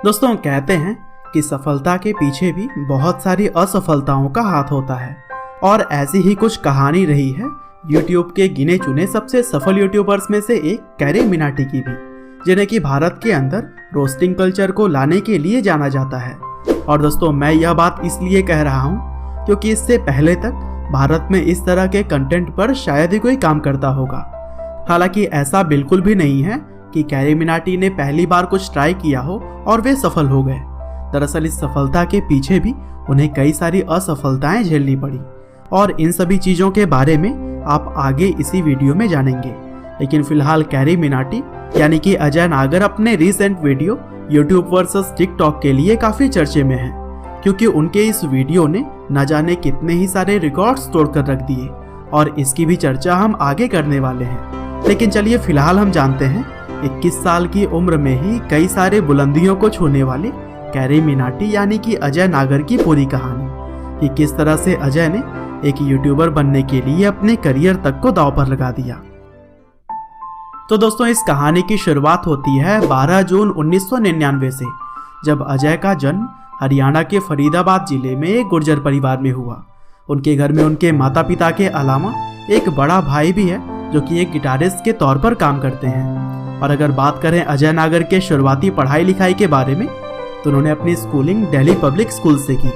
दोस्तों कहते हैं कि सफलता के पीछे भी बहुत सारी असफलताओं का हाथ होता है और ऐसी ही कुछ कहानी रही है यूट्यूब के गिने चुने सबसे सफल यूट्यूबर्स में से एक कैरी मिनाटी की भी, जिन्हें कि भारत के अंदर रोस्टिंग कल्चर को लाने के लिए जाना जाता है। और दोस्तों मैं यह बात इसलिए कह रहा हूँ क्योंकि इससे पहले तक भारत में इस तरह के कंटेंट पर शायद ही कोई काम करता होगा। हालांकि ऐसा बिल्कुल भी नहीं है कि कैरी मिनाटी ने पहली बार कुछ ट्राई किया हो और वे सफल हो गए। दरअसल इस सफलता के पीछे भी उन्हें कई सारी असफलताएं झेलनी पड़ी और इन सभी चीज़ों के बारे में आप आगे इसी वीडियो में जानेंगे। लेकिन फिलहाल कैरी मिनाटी यानी कि अजय नागर अपने recent video YouTube versus TikTok के लिए काफ़ी चर्चे में हैं, क्योंकि उनके इस वीडियो ने न जाने कितने ही सारे रिकॉर्ड्स तोड़कर रख दिए और इसकी भी चर्चा हम आगे करने वाले हैं। लेकिन चलिए फिलहाल हम जानते हैं 21 साल की उम्र में ही कई सारे बुलंदियों को छूने वाले कैरी मिनाटी यानी कि अजय नागर की पूरी कहानी कि किस तरह से अजय ने एक यूट्यूबर बनने के लिए अपने करियर तक को दांव पर लगा दिया। तो दोस्तों इस कहानी की शुरुआत होती है 12 जून 1999 से, जब अजय का जन्म हरियाणा के फरीदाबाद जिले में एक गुर्जर परिवार में हुआ। उनके घर में उनके माता पिता के अलावा एक बड़ा भाई भी है जो कि एक गिटारिस्ट के तौर पर काम करते हैं। और अगर बात करें अजय नागर के शुरुआती पढ़ाई लिखाई के बारे में तो उन्होंने अपनी स्कूलिंग दिल्ली पब्लिक स्कूल से की।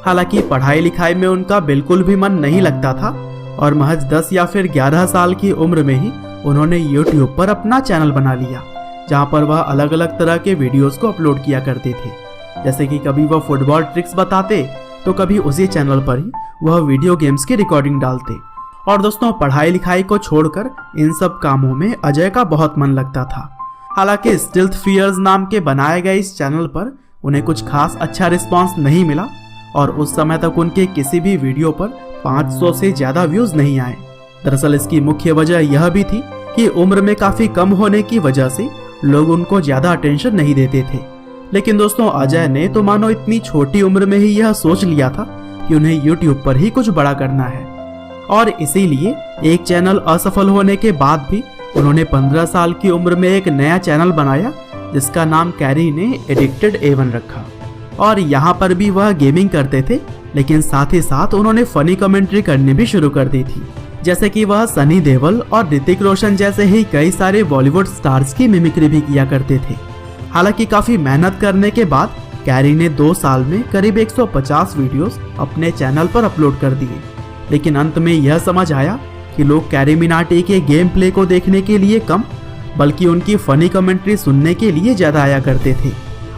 हालांकि पढ़ाई लिखाई में उनका बिल्कुल भी मन नहीं लगता था और महज 10 या फिर 11 साल की उम्र में ही उन्होंने यूट्यूब पर अपना चैनल बना लिया, जहां पर वह अलग अलग तरह के वीडियोस को अपलोड किया करते थे। जैसे कि कभी वह फुटबॉल ट्रिक्स बताते तो कभी उसी चैनल पर ही वह वीडियो गेम्स की रिकॉर्डिंग डालते। और दोस्तों पढ़ाई लिखाई को छोड़कर इन सब कामों में अजय का बहुत मन लगता था। हालांकि स्टिल्थ फियर्स नाम के बनाए गए इस चैनल पर उन्हें कुछ खास अच्छा रिस्पांस नहीं मिला और उस समय तक उनके किसी भी वीडियो पर 500 से ज्यादा व्यूज नहीं आए। दरअसल इसकी मुख्य वजह यह भी थी कि उम्र में काफी कम होने की वजह से लोग उनको ज्यादा अटेंशन नहीं देते थे। लेकिन दोस्तों अजय ने तो मानो इतनी छोटी उम्र में ही यह सोच लिया था कि उन्हें यूट्यूब पर ही कुछ बड़ा करना है और इसीलिए एक चैनल असफल होने के बाद भी उन्होंने 15 साल की उम्र में एक नया चैनल बनाया जिसका नाम कैरी ने एडिक्टेड A1 रखा। और यहाँ पर भी वह गेमिंग करते थे, लेकिन साथ ही साथ उन्होंने फनी कमेंट्री करनी भी शुरू कर दी थी। जैसे कि वह सनी देओल और ऋतिक रोशन जैसे ही कई सारे बॉलीवुड स्टार्स की मिमिक्री भी किया करते थे। हालांकि काफी मेहनत करने के बाद कैरी ने 2 साल में करीब 150 वीडियोस अपने चैनल पर अपलोड कर दिए। लेकिन अंत में यह समझ आया कि लोग कैरी मिनाटी के गेम प्ले को देखने के लिए कम बल्कि उनकी फनी कमेंट्री सुनने के लिए ज्यादा आया करते थे।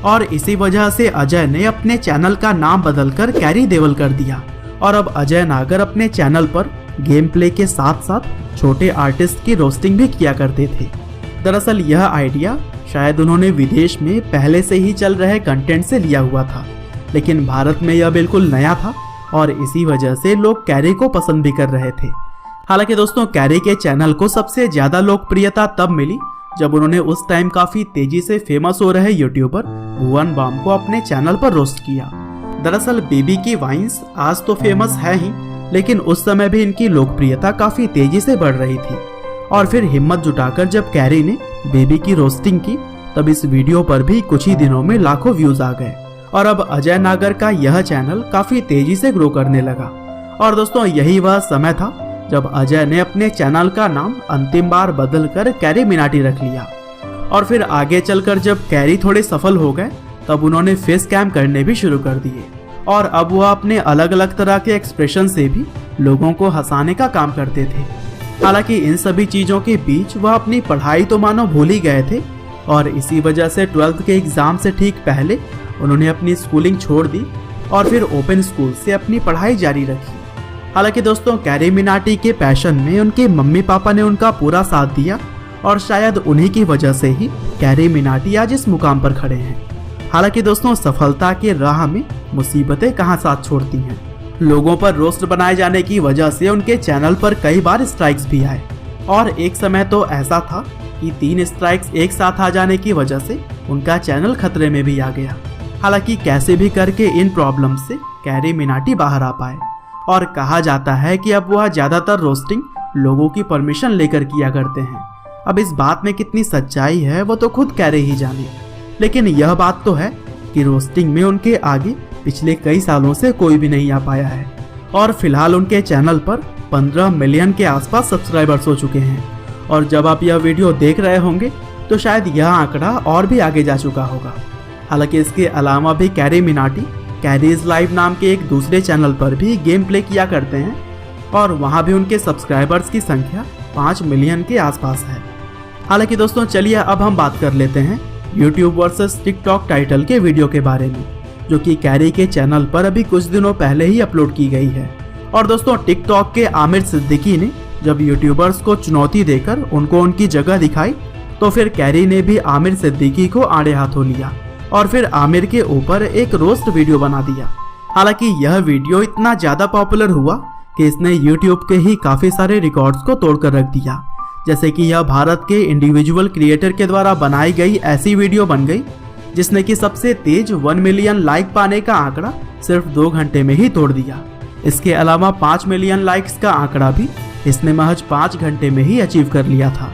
और इसी वजह से अजय ने अपने चैनल का नाम बदलकर कैरी देओल कर दिया और अब अजय नागर अपने चैनल पर गेम प्ले के साथ साथ छोटे आर्टिस्ट की रोस्टिंग भी किया करते थे। दरअसल यह आइडिया शायद उन्होंने विदेश में पहले से ही चल रहे कंटेंट से लिया हुआ था, लेकिन भारत में यह बिल्कुल नया था और इसी वजह से लोग कैरी को पसंद भी कर रहे थे। हालांकि दोस्तों कैरी के चैनल को सबसे ज्यादा लोकप्रियता तब मिली जब उन्होंने उस टाइम काफी तेजी से फेमस हो रहे यूट्यूबर भुवन बाम को अपने चैनल पर रोस्ट किया। दरअसल बेबी की वाइन्स आज तो फेमस है ही, लेकिन उस समय भी इनकी लोकप्रियता काफी तेजी से बढ़ रही थी। और फिर हिम्मत जुटाकर जब कैरी ने बेबी की रोस्टिंग की तब इस वीडियो पर भी कुछ ही दिनों में लाखों व्यूज आ गए और अब अजय नागर का यह चैनल काफी तेजी से ग्रो करने लगा। और दोस्तों यही वह समय था जब अजय ने अपने चैनल का नाम अंतिम बार बदलकर कैरी मिनाटी रख लिया। और फिर आगे चलकर जब कैरी थोड़े सफल हो गए तब उन्होंने फेस कैम करने भी शुरू कर दिए और अब वह अपने अलग अलग तरह के एक्सप्रेशन से भी लोगों को हंसाने का काम करते थे। हालांकि इन सभी चीजों के बीच वह अपनी पढ़ाई तो मानो भूल ही गए थे और इसी वजह से 12th के एग्जाम से ठीक पहले उन्होंने अपनी स्कूलिंग छोड़ दी और फिर ओपन स्कूल से अपनी पढ़ाई जारी रखी। हालांकि दोस्तों कैरी मिनाटी के पैशन में उनके मम्मी पापा ने उनका पूरा साथ दिया और शायद उन्हीं की वजह से ही कैरी मिनाटी आज इस मुकाम पर खड़े हैं। हालांकि दोस्तों सफलता के राह में मुसीबतें कहां साथ छोड़ती हैं। लोगों पर रोस्ट बनाए जाने की वजह से उनके चैनल पर कई बार स्ट्राइक्स भी आए और एक समय तो ऐसा था कि 3 स्ट्राइक्स एक साथ आ जाने की वजह से उनका चैनल खतरे में भी आ गया। हालांकि कैसे भी करके इन प्रॉब्लम से कैरी मिनाटी बाहर आ पाए और कहा जाता है कि अब वह ज्यादातर रोस्टिंग लोगों की परमिशन लेकर किया करते हैं। अब इस बात में कितनी सच्चाई है वो तो खुद कैरी ही जाने, लेकिन यह बात तो है कि रोस्टिंग में उनके आगे पिछले कई सालों से कोई भी नहीं आ पाया है और फिलहाल उनके चैनल पर 15 मिलियन के आसपास सब्सक्राइबर्स हो चुके हैं। और जब आप यह वीडियो देख रहे होंगे तो शायद यह आंकड़ा और भी आगे जा चुका होगा। हालांकि इसके अलावा भी कैरी मिनाटी कैरीज लाइव नाम के एक दूसरे चैनल पर भी गेम प्ले किया करते हैं और वहां भी उनके सब्सक्राइबर्स की संख्या 5 मिलियन के आसपास है। हालांकि दोस्तों चलिए अब हम बात कर लेते हैं YouTube वर्सेस टिकटॉक टाइटल के वीडियो के बारे में, जो कि कैरी के चैनल पर अभी कुछ दिनों पहले ही अपलोड की गई है। और दोस्तों टिकटॉक के आमिर सिद्दीकी ने जब यूट्यूबर्स को चुनौती देकर उनको उनकी जगह दिखाई तो फिर कैरी ने भी आमिर सिद्दीकी को आड़े हाथों लिया और फिर आमिर के ऊपर एक रोस्ट वीडियो बना दिया। हालांकि यह वीडियो इतना ज्यादा पॉपुलर हुआ कि इसने यूट्यूब के ही काफी सारे रिकॉर्ड्स को तोड़कर रख दिया। जैसे कि यह भारत के इंडिविजुअल क्रिएटर के द्वारा बनाई गई ऐसी वीडियो बन गई जिसने कि सबसे तेज 1 मिलियन लाइक पाने का आंकड़ा सिर्फ 2 घंटे में ही तोड़ दिया। इसके अलावा 5 मिलियन लाइक्स का आंकड़ा भी इसने महज 5 घंटे में ही अचीव कर लिया था।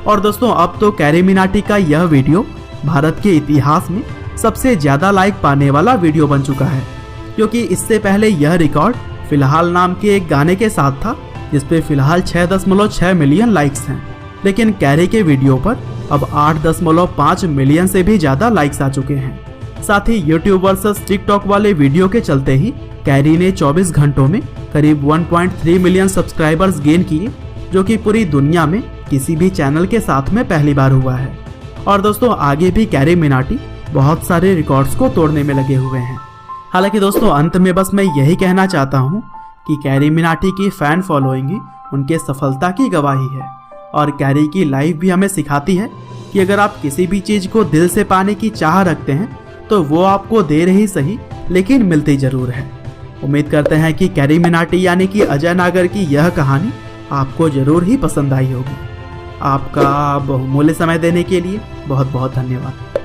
और दोस्तों अब तो कैरी मिनाटी का यह वीडियो भारत के इतिहास में सबसे ज्यादा लाइक पाने वाला वीडियो बन चुका है, क्योंकि इससे पहले यह रिकॉर्ड फिलहाल नाम के एक गाने के साथ था जिसपे फिलहाल 6.6 मिलियन लाइक्स हैं। लेकिन कैरी के वीडियो पर अब 8.5 मिलियन से भी ज्यादा लाइक्स आ चुके हैं। साथ ही YouTube वर्सेस टिकटॉक वाले वीडियो के चलते ही कैरी ने 24 घंटों में करीब 1.3 मिलियन सब्सक्राइबर्स गेन किए, जो कि पूरी दुनिया में किसी भी चैनल के साथ में पहली बार हुआ है। और दोस्तों आगे भी कैरी मिनाटी बहुत सारे रिकॉर्ड्स को तोड़ने में लगे हुए हैं। हालांकि दोस्तों अंत में बस मैं यही कहना चाहता हूँ कि कैरी मिनाटी की फैन फॉलोइंग ही उनके सफलता की गवाही है। और कैरी की लाइफ भी हमें सिखाती है कि अगर आप किसी भी चीज को दिल से पाने की चाह रखते हैं तो वो आपको देर ही सही लेकिन मिलती जरूर है। उम्मीद करते हैं कि कैरी मिनाटी यानी कि अजय नागर की यह कहानी आपको जरूर ही पसंद आई होगी। आपका बहुमूल्य समय देने के लिए बहुत बहुत धन्यवाद।